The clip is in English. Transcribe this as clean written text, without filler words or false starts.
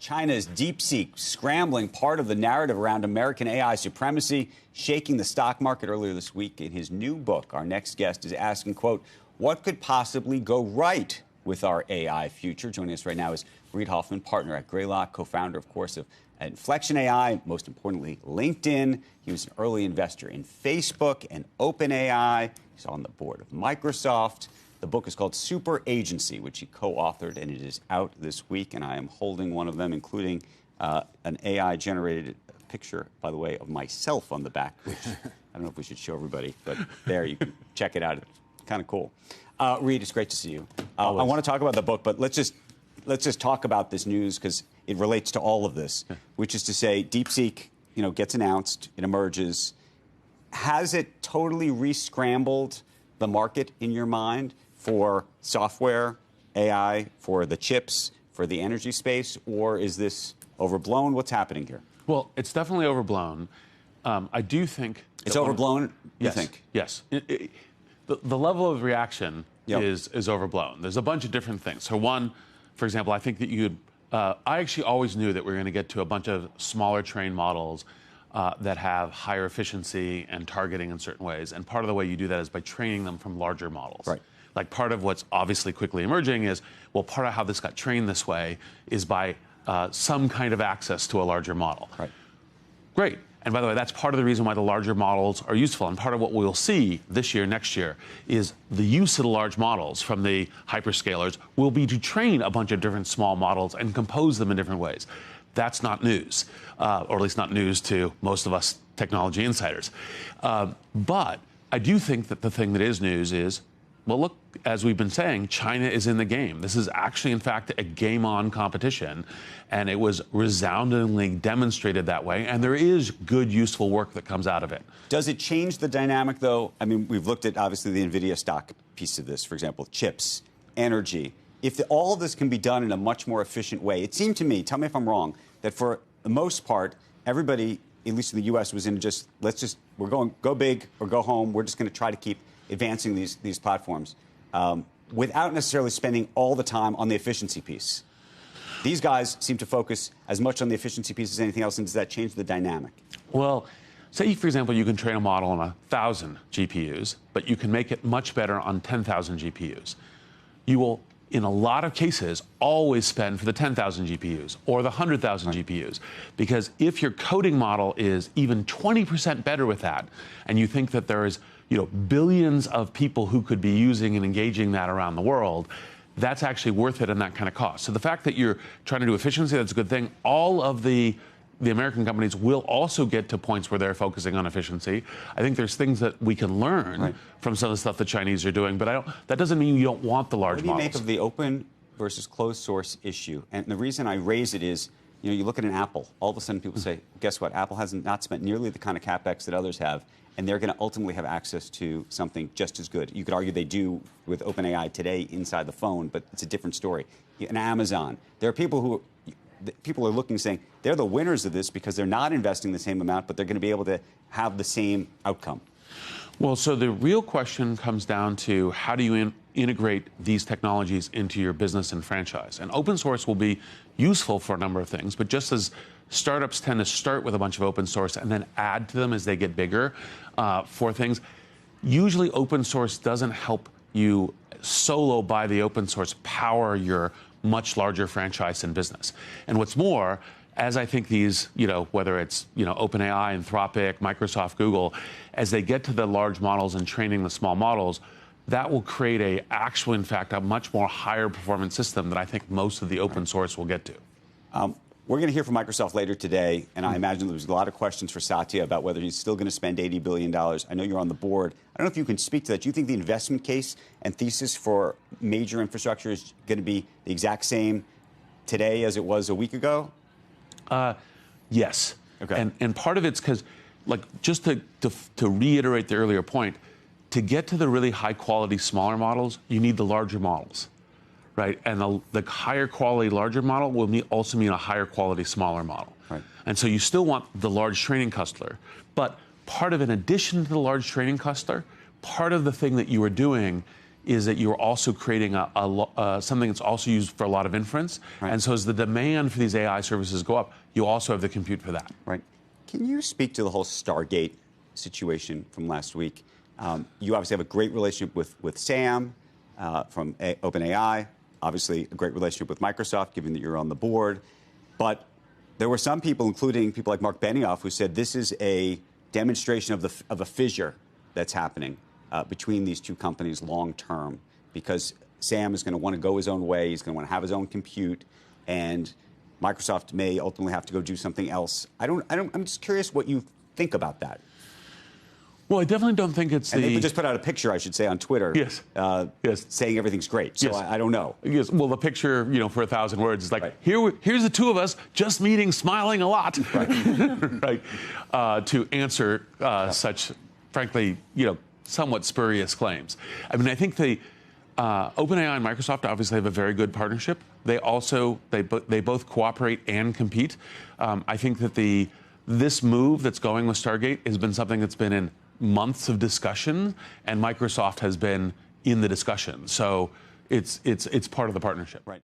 China's DeepSeek scrambling part of the narrative around American AI supremacy, shaking the stock market earlier this week. In his new book, our next guest is asking, quote, what could possibly go right with our AI future? Joining us right now is Reid Hoffman, partner at Greylock, co-founder, of course, of Inflection AI, most importantly, LinkedIn. He was an early investor in Facebook and OpenAI. He's on the board of Microsoft. The book is called Super Agency, which he co-authored, and it is out this week. And I am holding one of them, including an AI-generated picture, by the way, of myself on the back, which I don't know if we should show everybody, but there, you can check it out. It's kind of cool. Reid, it's great to see you. I want to talk about the book, but let's just talk about this news because it relates to all of this, which is to say DeepSeek, gets announced, it emerges. Has it totally re-scrambled the market in your mind for software, AI, for the chips, for the energy space, or is this overblown? What's happening here? Well, it's definitely overblown. I do think... It's overblown, you yes, think? Yes. The level of reaction is overblown. There's a bunch of different things. So one, for example, I think that I actually always knew that we were going to get to a bunch of smaller trained models that have higher efficiency and targeting in certain ways. And part of the way you do that is by training them from larger models. Right. Like part of what's obviously quickly emerging is, well, part of how this got trained this way is by some kind of access to a larger model. Right. Great. And by the way, that's part of the reason why the larger models are useful. And part of what we'll see this year, next year, is the use of the large models from the hyperscalers will be to train a bunch of different small models and compose them in different ways. That's not news, or at least not news to most of us technology insiders. But I do think that the thing that is news is, well, look, as we've been saying, China is in the game. This is actually, in fact, a game-on competition, and it was resoundingly demonstrated that way, and there is good, useful work that comes out of it. Does it change the dynamic, though? I mean, we've looked at, obviously, the NVIDIA stock piece of this, for example, chips, energy. If all of this can be done in a much more efficient way, it seemed to me, tell me if I'm wrong, that for the most part, everybody, at least in the U.S., was in we're going, go big or go home. We're just going to try to keep advancing these platforms without necessarily spending all the time on the efficiency piece. These guys seem to focus as much on the efficiency piece as anything else, and does that change the dynamic? Well, say, for example, you can train a model on 1,000 GPUs, but you can make it much better on 10,000 GPUs. You will, in a lot of cases, always spend for the 10,000 GPUs or the 100,000 GPUs. Because if your coding model is even 20% better with that, and you think that there is billions of people who could be using and engaging that around the world, that's actually worth it in that kind of cost. So the fact that you're trying to do efficiency, that's a good thing. All of the American companies will also get to points where they're focusing on efficiency. I think there's things that we can learn from some of the stuff the Chinese are doing, but that doesn't mean you don't want the large models. What do you make of the open versus closed source issue? And the reason I raise it is, you look at an Apple, all of a sudden people say, guess what? Apple has not spent nearly the kind of CapEx that others have, and they're going to ultimately have access to something just as good. You could argue they do with OpenAI today inside the phone, but it's a different story. In Amazon, there are people are looking, saying they're the winners of this because they're not investing the same amount, but they're going to be able to have the same outcome. Well, so the real question comes down to how do you integrate these technologies into your business and franchise? And open source will be useful for a number of things, but just as startups tend to start with a bunch of open source and then add to them as they get bigger for things, usually open source doesn't help you solo by the open source power your much larger franchise and business. And what's more, as I think these, whether it's, OpenAI, Anthropic, Microsoft, Google, as they get to the large models and training the small models, that will create in fact, a much more higher performance system that I think most of the open source will get to. We're going to hear from Microsoft later today, and I imagine there's a lot of questions for Satya about whether he's still going to spend $80 billion. I know you're on the board. I don't know if you can speak to that. Do you think the investment case and thesis for major infrastructure is going to be the exact same today as it was a week ago? Yes. Okay. And part of it's because, just to reiterate the earlier point, to get to the really high-quality smaller models, you need the larger models. Right, and the higher quality, larger model will also mean a higher quality, smaller model. Right. And so you still want the large training cluster, but part of, in addition to the large training cluster, part of the thing that you are doing is that you're also creating something that's also used for a lot of inference. Right. And so as the demand for these AI services go up, you also have the compute for that. Right. Can you speak to the whole Stargate situation from last week? You obviously have a great relationship with Sam from OpenAI, obviously a great relationship with Microsoft, given that you're on the board. But there were some people, including people like Mark Benioff, who said this is a demonstration of a fissure that's happening between these two companies long term, because Sam is going to want to go his own way. He's going to want to have his own compute, and Microsoft may ultimately have to go do something else. I'm just curious what you think about that. Well, I definitely don't think it's and they just put out a picture, I should say, on Twitter. Yes. Yes. Saying everything's great. So yes. I don't know. Yes. Well, the picture, for 1,000 words is like, right. here's the two of us just meeting, smiling a lot. Right. Right. To answer such, frankly, somewhat spurious claims. I mean, I think the OpenAI and Microsoft obviously have a very good partnership. They both cooperate and compete. I think that this move that's going with Stargate has been something that's been in months of discussion, and Microsoft has been in the discussion. So it's part of the partnership. Right.